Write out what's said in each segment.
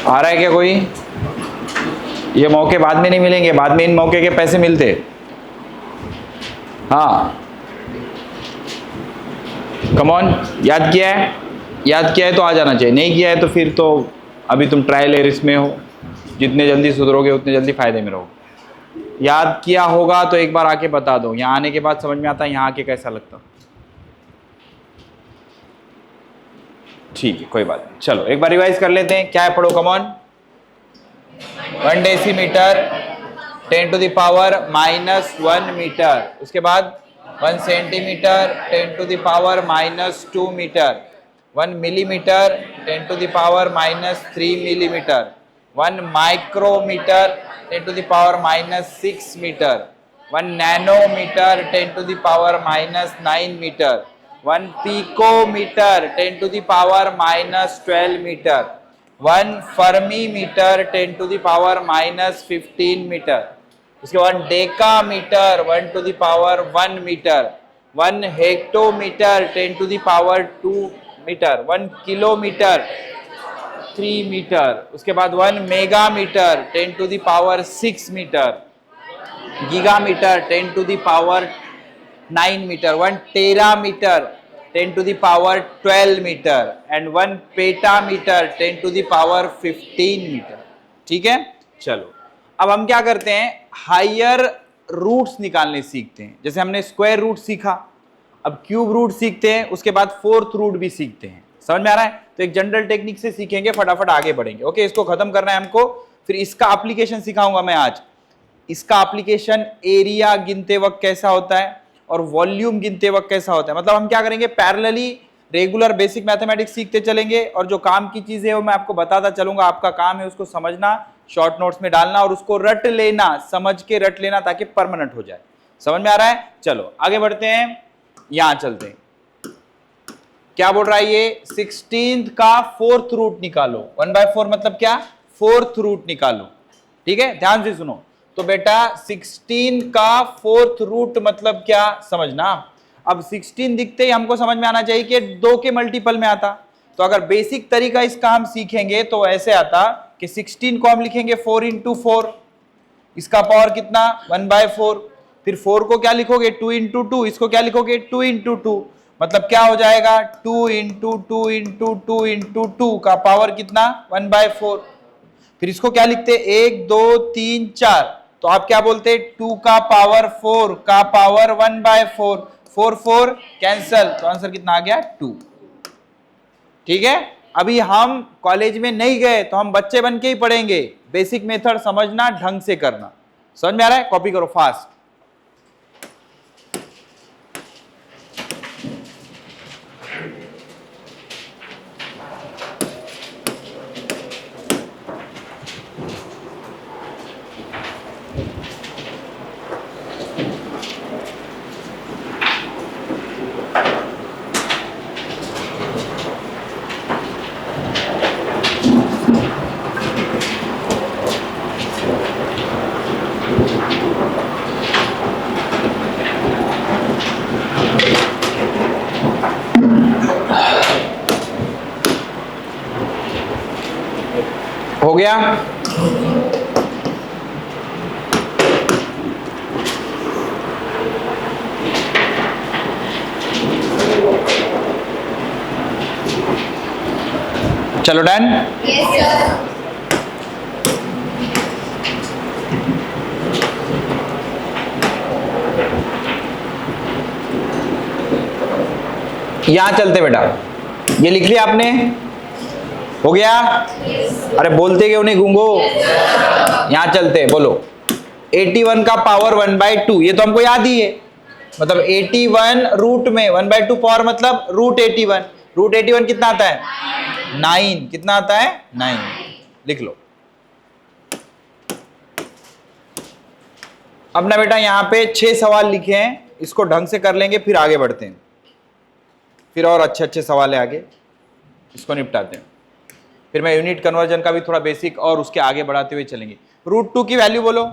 आ रहा है क्या कोई? ये मौके बाद में नहीं मिलेंगे, बाद में इन मौके के पैसे मिलते। हाँ कम ऑन, याद किया है? याद किया है तो आ जाना चाहिए, नहीं किया है तो फिर तो अभी तुम ट्रायल एरिस में हो, जितने जल्दी सुधरोगे उतने जल्दी फायदे में रहोगे। याद किया होगा तो एक बार आके बता दो, यहाँ आने के बाद समझ में आता है, यहाँ आके कैसा लगता। ठीक है कोई बात नहीं, चलो एक बार रिवाइज कर लेते हैं। क्या है पढ़ो, कम ऑन। 1 डेसीमीटर 10⁻⁻1 मीटर, उसके बाद 1 centimetre 10⁻⁻2 metre, 1 millimetre 10⁻⁻3 millimetre, 1 micrometre 10⁻⁻6 metre, 1 nanometre 10⁻⁻9 metre, 1 picometre 10⁻⁻12 metre, 1 fermi metre 10⁻⁻15 metre, उसके बाद decametre 1⁻1 metre, 1 hectometre 10⁻2 metre, 1 kilometre 3 metre, उसके बाद 1 megametre 10⁻6 metre, gigametre 10⁻9 metre, 1 terametre 10⁻12 metre and 1 petametre 10⁻15 metre. ठीक है, चलो अब हम क्या करते हैं, हायर रूट्स निकालने सीखते हैं। जैसे हमने स्क्वायर रूट सीखा, अब क्यूब रूट सीखते हैं, उसके बाद फोर्थ रूट भी सीखते हैं। समझ में आ रहा है? तो एक जनरल टेक्निक से सीखेंगे, फटाफट आगे बढ़ेंगे। ओके, इसको खत्म करना है हमको, फिर इसका एप्लीकेशन सिखाऊंगा मैं आज। इसका एप्लीकेशन एरिया गिनते वक्त कैसा होता है और वॉल्यूम गिनते वक्त कैसा होता है। मतलब हम क्या करेंगे, पैरेलली रेगुलर बेसिक मैथमेटिक्स सीखते चलेंगे और जो काम की चीजें है वो मैं आपको बताता चलूंगा। आपका काम है उसको समझना, शॉर्ट नोट्स में डालना और उसको रट लेना, समझ के रट लेना ताकि परमानेंट हो जाए। समझ में आ रहा है? चलो आगे बढ़ते हैं, यहां चलते हैं। क्या बोल रहा है ये, 16 का फोर्थ रूट निकालो। 1/4 मतलब क्या, फोर्थ रूट निकालो। ठीक है, ध्यान से सुनो। तो बेटा 16 का फोर्थ रूट मतलब क्या, समझना। अब 16 दिखते ही हमको समझ में आना चाहिए कि 2 के मल्टीपल में आता। तो अगर बेसिक तरीका इसका हम सीखेंगे तो ऐसे आता कि 16 को हम लिखेंगे 4 × 4, इसका पावर कितना 1/4। फिर 4 को क्या लिखोगे 2 × 2, इसको क्या लिखोगे 2 × 2, मतलब क्या हो जाएगा 2 × 2 × 2 × 2 का पावर कितना 1/4। फिर इसको क्या लिखते 1 2 3 4, तो आप क्या बोलते 2 का पावर 4 का पावर 1/4, 4 4 कैंसल, तो आंसर कितना आ गया 2। ठीक है, अभी हम कॉलेज में नहीं गए तो हम बच्चे बन के ही पढ़ेंगे। बेसिक मेथड समझना, ढंग से करना। समझ में आ रहा है? कॉपी करो फास्ट। हो गया? चलो डन? Yes sir. यहां चलते बेटा, ये लिख लिया आपने? हो गया? अरे बोलते क्यों नहीं गूंगो? यहां चलते, बोलो 81 का पावर 1/2, ये तो हमको याद ही है। मतलब 81 रूट में 1/2 पावर मतलब रूट 81। रूट 81 कितना आता है 9। कितना आता है 9, लिख लो। अब ना बेटा यहाँ पे 6 सवाल लिखे हैं, इसको ढंग से कर लेंगे फिर आगे बढ़ते हैं। फिर और अच्छे अच्छे सवाल है आगे, इसको निपटाते हैं। फिर मैं यूनिट कन्वर्जन का भी थोड़ा बेसिक और उसके आगे बढ़ाते हुए चलेंगे। √2 की वैल्यू बोलो।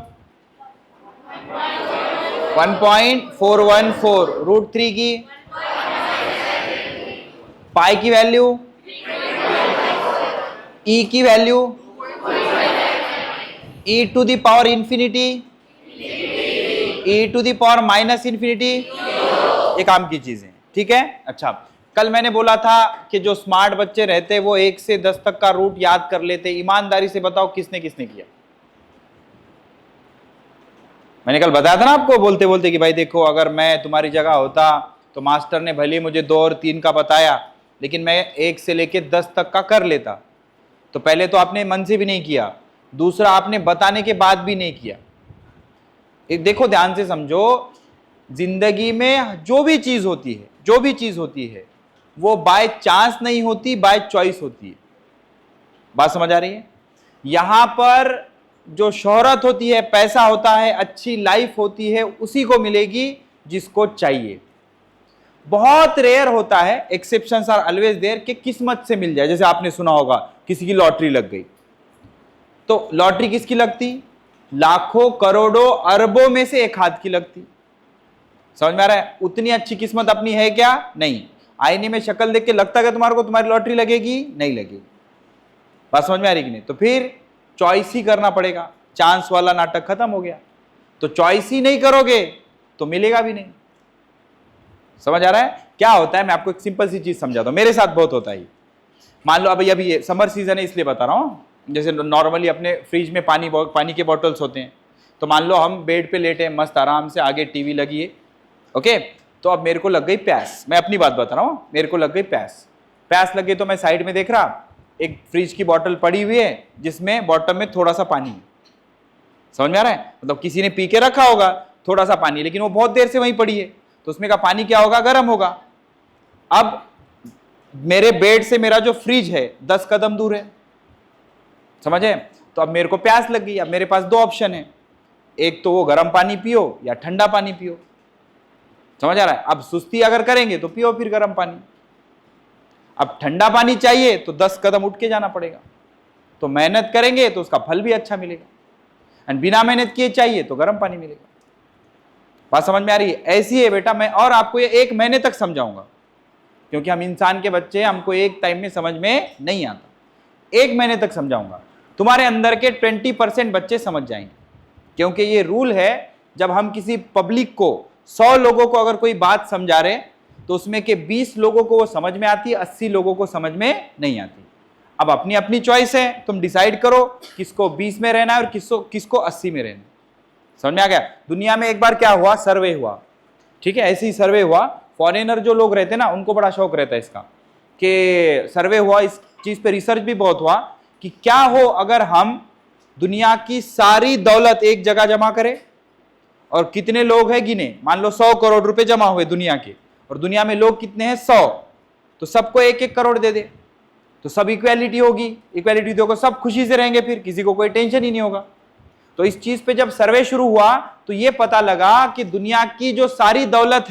1.414 √3 की पाई की वैल्यू, ई की वैल्यू, e to the power infinity, e to the power minus infinity, ये काम की चीजें, ठीक है। अच्छा, कल मैंने बोला था कि जो स्मार्ट बच्चे रहते वो 1 से 10 तक का रूट याद कर लेते। ईमानदारी से बताओ किसने किसने किया? मैंने कल बताया था ना आपको बोलते बोलते कि भाई देखो, अगर मैं तुम्हारी जगह होता तो मास्टर ने भले मुझे 2 और 3 का बताया, लेकिन मैं 1 से लेके 10 तक का कर लेता। तो पहले तो आपने मन से भी नहीं किया, दूसरा आपने बताने के बाद भी नहीं किया। एक देखो, ध्यान से समझो, जिंदगी में जो भी चीज होती है वो बाय चांस नहीं होती, बाय चॉइस होती है। बात समझ आ रही है? यहां पर जो शोहरत होती है, पैसा होता है, अच्छी लाइफ होती है, उसी को मिलेगी जिसको चाहिए। बहुत रेयर होता है, एक्सेप्शंस आर ऑलवेज देयर, कि किस्मत से मिल जाए। जैसे आपने सुना होगा किसी की लॉटरी लग गई, तो लॉटरी किसकी लगती? लाखों करोड़ों अरबों में से एक हाथ की लगती। समझ में आ रहा है? उतनी अच्छी किस्मत अपनी है क्या? नहीं। आईने में शक्ल देख के लगता है तुम्हारे को तुम्हारी लॉटरी लगेगी? नहीं लगेगी। बात समझ में आ रही कि नहीं? तो फिर चॉइस ही करना पड़ेगा। चांस वाला नाटक खत्म हो गया। तो चॉइस ही नहीं करोगे तो मिलेगा भी नहीं। समझ आ रहा है क्या होता है? मैं आपको एक सिंपल सी चीज समझाता हूं, मेरे साथ बहुत होता है। मान लो अभी ये समर सीजन है इसलिए बता रहा हूं। जैसे नॉर्मली अपने फ्रिज में पानी के बॉटल्स होते हैं, तो मान लो हम बेड पे लेटे हैं मस्त आराम से, आगे टीवी लगी है, ओके। तो अब मेरे को लग गई प्यास, मैं अपनी बात बता रहा हूं, मेरे को लग गई प्यास लग गई, तो मैं साइड में देख रहा एक फ्रिज की बोतल पड़ी हुई है जिसमें बॉटम में थोड़ा सा पानी है। समझ में आ रहा है? मतलब किसी ने पी के रखा होगा थोड़ा सा पानी, लेकिन वो बहुत देर से वहीं पड़ी है, तो उसमें का पानी क्या होगा? गर्म होगा। अब मेरे बेड से मेरा जो फ्रिज है 10 कदम दूर है, समझे? तो अब मेरे को प्यास लग गई। अब मेरे पास 2 ऑप्शन है, एक तो वो गर्म पानी पियो या ठंडा पानी पियो। समझ आ रहा है? अब सुस्ती अगर करेंगे तो पियो फिर गर्म पानी। अब ठंडा पानी चाहिए तो 10 कदम उठ के जाना पड़ेगा। तो मेहनत करेंगे तो उसका फल भी अच्छा मिलेगा, एंड बिना मेहनत किए चाहिए तो गर्म पानी मिलेगा। बात समझ में आ रही है? ऐसी है बेटा, मैं और आपको ये 1 महीने तक समझाऊंगा, क्योंकि हम इंसान के बच्चे हैं, हमको एक टाइम में समझ में नहीं आता। 1 महीने तक समझाऊंगा, तुम्हारे अंदर के 20% बच्चे समझ जाएंगे। क्योंकि ये रूल है, जब हम किसी पब्लिक को 100 लोगों को अगर कोई बात समझा रहे तो उसमें के 20 लोगों को वो समझ में आती है, 80 लोगों को समझ में नहीं आती। अब अपनी अपनी चॉइस है, तुम डिसाइड करो किसको 20 में रहना है और किसको 80 में रहना है। समझ में आ गया? दुनिया में एक बार क्या हुआ, सर्वे हुआ, ठीक है, ऐसे ही सर्वे हुआ। फॉरेनर जो लोग रहते ना, उनको बड़ा शौक रहता है इसका, कि सर्वे हुआ, इस चीज पे रिसर्च भी बहुत हुआ कि क्या हो अगर हम दुनिया की सारी दौलत एक जगह जमा करें, और कितने लोग हैं गिने, मान लो 100 करोड़ रुपए जमा हुए दुनिया के, और दुनिया में लोग कितने हैं? 100, तो सबको 1-1 करोड़ दे दे, तो सब इक्वालिटी होगी। इक्वालिटी देखो, सब खुशी से रहेंगे, फिर किसी को कोई टेंशन ही नहीं होगा। तो इस चीज पे जब सर्वे शुरू हुआ तो ये पता लगा कि दुनिया की जो सारी दौलत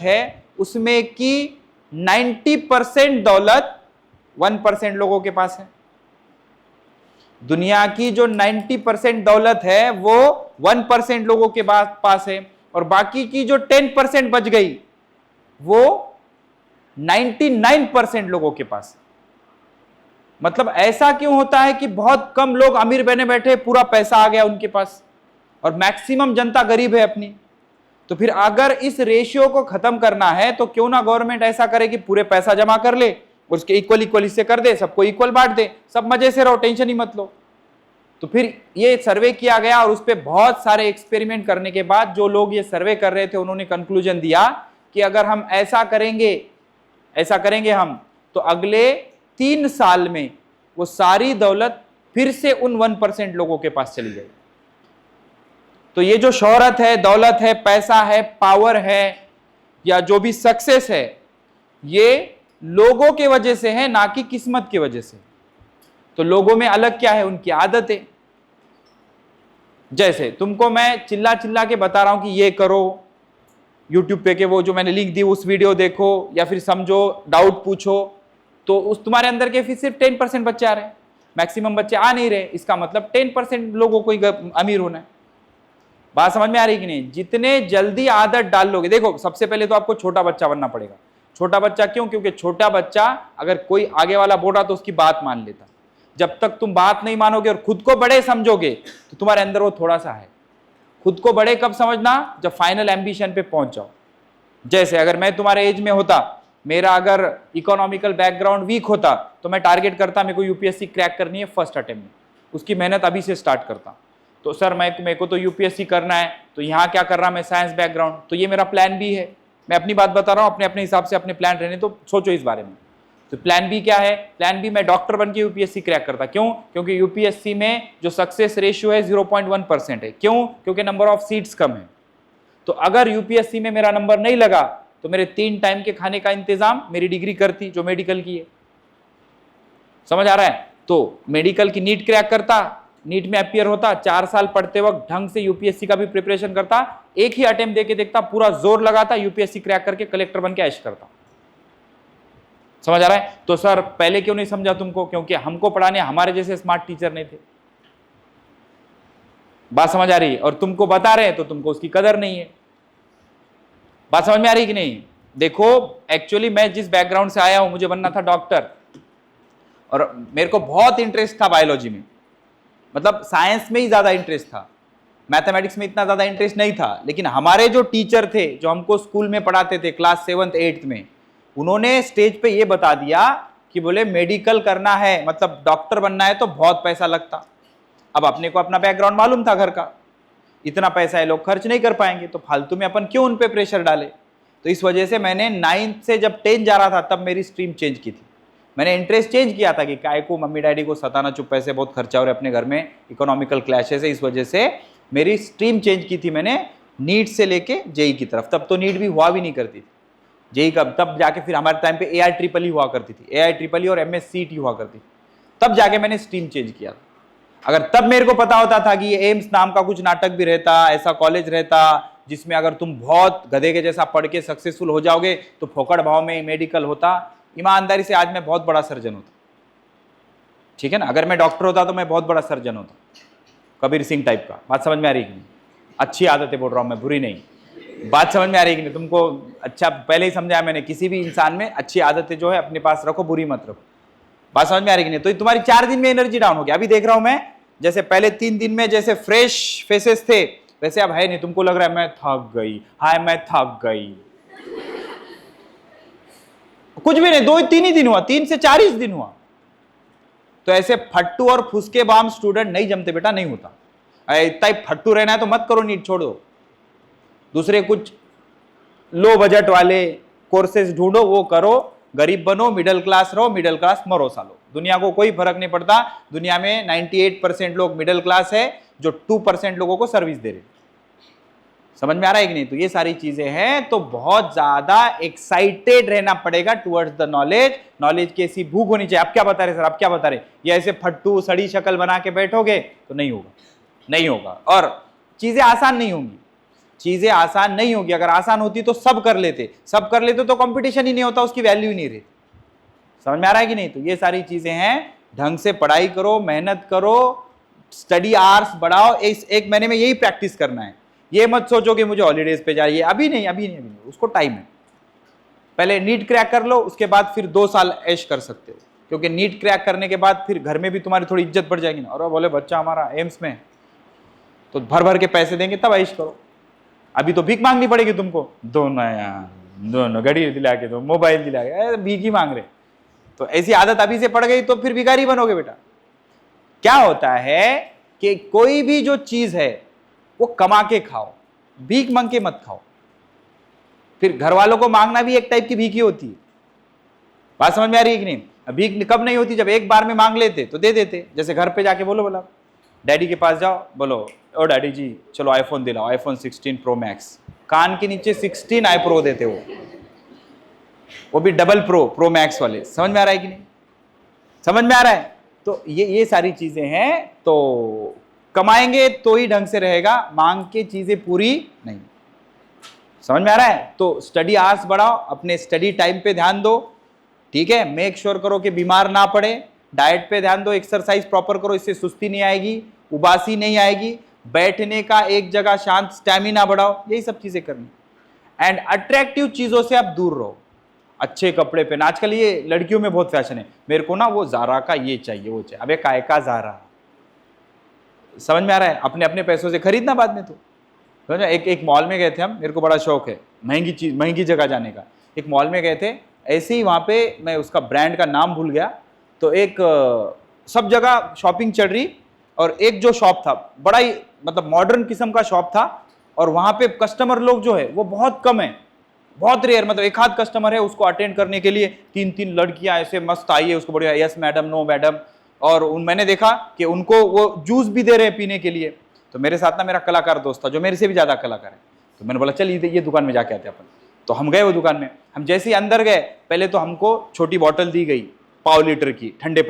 है उसमें की 90% दौलत 1% लोगों के पास है। दुनिया की जो 90% दौलत है वो 1% लोगों के पास है, और बाकी की जो 10% बच गई वो 99% लोगों के पास। मतलब ऐसा क्यों होता है कि बहुत कम लोग अमीर बने बैठे, पूरा पैसा आ गया उनके पास, और मैक्सिमम जनता गरीब है अपनी। तो फिर अगर इस रेशियो को खत्म करना है तो क्यों ना गवर्नमेंट ऐसा करे कि पूरे पैसा जमा कर ले, उसके इक्वल से कर दे, सबको इक्वल बांट दे, सब मजे से रहो, टेंशन ही मत लो। तो फिर ये सर्वे किया गया, और उस पर बहुत सारे एक्सपेरिमेंट करने के बाद जो लोग ये सर्वे कर रहे थे उन्होंने कंक्लूजन दिया कि अगर हम ऐसा करेंगे हम, तो अगले 3 साल में वो सारी दौलत फिर से उन 1% लोगों के पास चली जाएगी। तो ये जो शोहरत है, दौलत है, पैसा है, पावर है, या जो भी सक्सेस है, ये लोगों के वजह से है, ना कि किस्मत की वजह से। तो लोगों में अलग क्या है? उनकी आदतें। जैसे तुमको मैं चिल्ला चिल्ला के बता रहा हूं कि ये करो, यूट्यूब पे के वो जो मैंने लिंक दी उस वीडियो देखो, या फिर समझो, डाउट पूछो, तो उस तुम्हारे अंदर के फिर सिर्फ 10% बच्चे आ रहे हैं, मैक्सिमम बच्चे आ नहीं रहे। इसका मतलब 10% लोगों को ही अमीर होना है। बात समझ में आ रही कि नहीं? जितने जल्दी आदत डाल लोगे, देखो सबसे पहले तो आपको छोटा बच्चा बनना पड़ेगा। छोटा बच्चा क्यों? क्योंकि छोटा बच्चा अगर कोई आगे वाला बोला तो उसकी बात मान लेता। जब तक तुम बात नहीं मानोगे और खुद को बड़े समझोगे तो तुम्हारे अंदर वो थोड़ा सा है। खुद को बड़े कब समझना? जब फाइनल एम्बिशन पे पहुंच जाओ। जैसे अगर मैं तुम्हारे एज में होता, मेरा अगर इकोनॉमिकल बैकग्राउंड वीक होता तो मैं टारगेट करता मेरे को यूपीएससी क्रैक करनी है फर्स्ट अटेम्प्ट में, उसकी मेहनत अभी से स्टार्ट करता। तो सर मेरे को तो यूपीएससी करना है, तो यहाँ क्या कर रहा मैं, साइंस बैकग्राउंड, तो ये मेरा प्लान बी है। मैं अपनी बात बता रहा हूँ, अपने अपने हिसाब से अपने प्लान रहने तो सोचो इस बारे में। तो प्लान बी क्या है? प्लान बी मैं डॉक्टर बन के यूपीएससी क्रैक करता। क्यों? क्योंकि यूपीएससी में जो सक्सेस रेशियो है 0.1% है। क्यों? क्योंकि नंबर ऑफ सीट्स कम है। तो अगर यूपीएससी में मेरा नंबर नहीं लगा तो मेरे 3 टाइम के खाने का इंतजाम मेरी डिग्री करती जो मेडिकल की है। समझ आ रहा है? तो मेडिकल की नीट क्रैक करता, नीट में अपियर होता, 4 साल पढ़ते वक्त ढंग से यूपीएससी का भी प्रिपरेशन करता, एक ही अटेम्प्ट देके देखता, पूरा जोर लगाता, यूपीएससी क्रैक करके कलेक्टर बन के ऐश करता। समझ आ रहा है? तो सर पहले क्यों नहीं समझा तुमको? क्योंकि हमको पढ़ाने हमारे जैसे स्मार्ट टीचर नहीं थे। बात समझ आ रही है? और तुमको बता रहे हैं तो तुमको उसकी कदर नहीं है। बात समझ में आ रही कि नहीं? देखो एक्चुअली मैं जिस बैकग्राउंड से आया हूं, मुझे बनना था डॉक्टर और मेरे को बहुत इंटरेस्ट था बायोलॉजी में, मतलब साइंस में ही ज्यादा इंटरेस्ट था, मैथमेटिक्स में इतना ज्यादा इंटरेस्ट नहीं था। लेकिन हमारे जो टीचर थे जो हमको स्कूल में पढ़ाते थे क्लास 7th 8th में, उन्होंने स्टेज पे ये बता दिया कि बोले मेडिकल करना है मतलब डॉक्टर बनना है तो बहुत पैसा लगता। अब अपने को अपना बैकग्राउंड मालूम था घर का, इतना पैसा है लोग खर्च नहीं कर पाएंगे, तो फालतू में अपन क्यों उन पे प्रेशर डाले। तो इस वजह से मैंने 9th से जब 10th जा रहा था तब मेरी स्ट्रीम चेंज की थी। मैंने इंटरेस्ट चेंज किया था कि काय को मम्मी डैडी को सताना, चुप पैसे बहुत खर्चा हो रहे अपने घर में, इकोनॉमिकल क्लैशेस है, इस वजह से मेरी स्ट्रीम चेंज की थी मैंने नीट से लेके जेई की तरफ। तब तो नीट भी हुआ भी नहीं करती थी, जेई का तब जाके फिर हमारे टाइम पे AI ट्रिपल ही हुआ करती थी, AI ट्रिपल और MS-CET हुआ करती थी, तब जाके मैंने स्ट्रीम चेंज किया। अगर तब मेरे को पता होता था कि ये एम्स नाम का कुछ नाटक भी रहता, ऐसा कॉलेज रहता जिसमें अगर तुम बहुत गधे के जैसा पढ़ के सक्सेसफुल हो जाओगे तो फोकट भाव में मेडिकल होता, ईमानदारी से आज मैं बहुत बड़ा सर्जन होता। ठीक है ना? अगर मैं डॉक्टर होता तो मैं बहुत बड़ा सर्जन होता, कबीर सिंह टाइप का। बात समझ में आ रही कि नहीं? अच्छी आदतें बोल रहा हूं मैं, बुरी नहीं। बात समझ में आ रही कि नहीं तुमको? अच्छा पहले ही समझाया मैंने, किसी भी इंसान में अच्छी आदतें जो है अपने पास रखो, बुरी मत रखो। बात समझ में आ रही कि नहीं? तो तुम्हारी 4 दिन में एनर्जी डाउन हो गया। अभी देख रहा हूं मैं, जैसे पहले 3 दिन में जैसे फ्रेश फेसेस थे वैसे अब है नहीं। तुमको लग रहा है मैं थक गई, हाय मैं थक गई। कुछ भी नहीं, 2-3 ही दिन हुआ, 3 से 4 ही दिन हुआ। तो ऐसे फट्टू और फुसके बाम स्टूडेंट नहीं जमते बेटा, नहीं होता। इतना ही फट्टू रहना है तो मत करो, नीट छोड़ दो, दूसरे कुछ लो बजट वाले कोर्सेज ढूंढो, वो करो, गरीब बनो, मिडिल क्लास रहो, मिडिल क्लास मरो सालो। दुनिया को कोई फर्क नहीं पड़ता, दुनिया में 98% लोग मिडिल क्लास है जो 2% लोगों को सर्विस दे रहे। समझ में आ रहा है कि नहीं? तो ये सारी चीजें हैं, तो बहुत ज्यादा एक्साइटेड रहना पड़ेगा टुवर्ड्स द नॉलेज। नॉलेज की ऐसी भूख होनी चाहिए। आप क्या बता रहे सर, आप क्या बता रहे? ये ऐसे फट्टू सड़ी शक्ल बना के बैठोगे तो नहीं होगा, नहीं होगा। और चीजें आसान नहीं होंगी, चीजें आसान नहीं होगी। अगर आसान होती तो सब कर लेते, सब कर लेते तो कंपटीशन ही नहीं होता, उसकी वैल्यू ही नहीं रहती। समझ में आ रहा है कि नहीं? तो ये सारी चीजें हैं, ढंग से पढ़ाई करो, मेहनत करो, स्टडी आवर्स बढ़ाओ। इस 1 महीने में यही प्रैक्टिस करना है। ये मत सोचो कि मुझे हॉलीडेज पे जाइए, अभी नहीं, अभी नहीं, अभी नहीं, उसको टाइम है। पहले नीट क्रैक कर लो, उसके बाद फिर 2 साल ऐश कर सकते हो, क्योंकि नीट क्रैक करने के बाद फिर घर में भी तुम्हारी थोड़ी इज्जत बढ़ जाएगी ना। और बोले बच्चा हमारा एम्स में, तो भर भर के पैसे देंगे तब ऐश करो। अभी तो भीख मांगनी पड़ेगी तुमको, दोनों यार, दोनों घड़ी दिला के दो, मोबाइल दिला के, भीख ही मांग रहे। तो ऐसी आदत अभी से पड़ गई तो फिर भिखारी बनोगे बेटा। क्या होता है कि कोई भी जो चीज है वो कमा के खाओ, भीख मांग के मत खाओ। फिर घर वालों को मांगना भी एक टाइप की भीख ही होती है। बात समझ में आ रही है कि नहीं? भीख कब नहीं होती? जब एक बार में मांग लेते तो दे देते। जैसे घर पे जाके बोलो, बोला डैडी के पास जाओ, बोलो ओ डैडी जी चलो आईफोन दिलाओ, आईफोन 16 प्रो मैक्स, कान के नीचे 16 आई प्रो देते वो भी डबल प्रो मैक्स वाले। समझ में आ रहा है कि नहीं? समझ में आ रहा है? तो ये सारी चीजें हैं। तो कमाएंगे तो ही ढंग से रहेगा, मांग के चीजें पूरी नहीं। समझ में आ रहा है? तो स्टडी आवर्स बढ़ाओ, अपने स्टडी टाइम पे ध्यान दो, ठीक है? मेक श्योर करो कि बीमार ना पड़े, डाइट पे ध्यान दो, एक्सरसाइज प्रॉपर करो, इससे सुस्ती नहीं आएगी, उबासी नहीं आएगी। बैठने का एक जगह शांत, स्टैमिना बढ़ाओ, यही सब चीजें करनी। एंड अट्रैक्टिव चीजों से आप दूर रहो। अच्छे कपड़े पहना, आजकल ये लड़कियों में बहुत फैशन है, मेरे को ना वो जारा का ये चाहिए वो चाहिए। अबे काय का जारा, समझ में आ रहा है? अपने अपने पैसों से खरीदना बाद में। तो एक मॉल में गए थे हम, मेरे को बड़ा शौक है महंगी चीज, महंगी जगह जाने का। एक मॉल में गए थे, ऐसे ही वहां पे मैं उसका ब्रांड का नाम भूल गया, तो एक सब जगह शॉपिंग चल रही, और एक जो शॉप था बड़ा ही मतलब मॉडर्न किस्म का शॉप था, और वहां पे कस्टमर लोग जो है वो बहुत कम है, बहुत रेयर, मतलब एक आध कस्टमर है, उसको अटेंड करने के लिए 3-3 लड़कियां ऐसे मस्त आई है उसको, बढ़िया यस मैडम नो मैडम। और मैंने देखा कि उनको वो जूस भी दे रहे हैं पीने के लिए। तो मेरे साथ ना मेरा कलाकार दोस्त था जो मेरे से भी ज्यादा कलाकार है, तो मैंने बोला चल ये दुकान में जाके आते अपन। तो हम गए वो दुकान में, हम जैसे ही अंदर गए, पहले तो हमको छोटी बॉटल दी गई 1.5 लीटर की ठंडे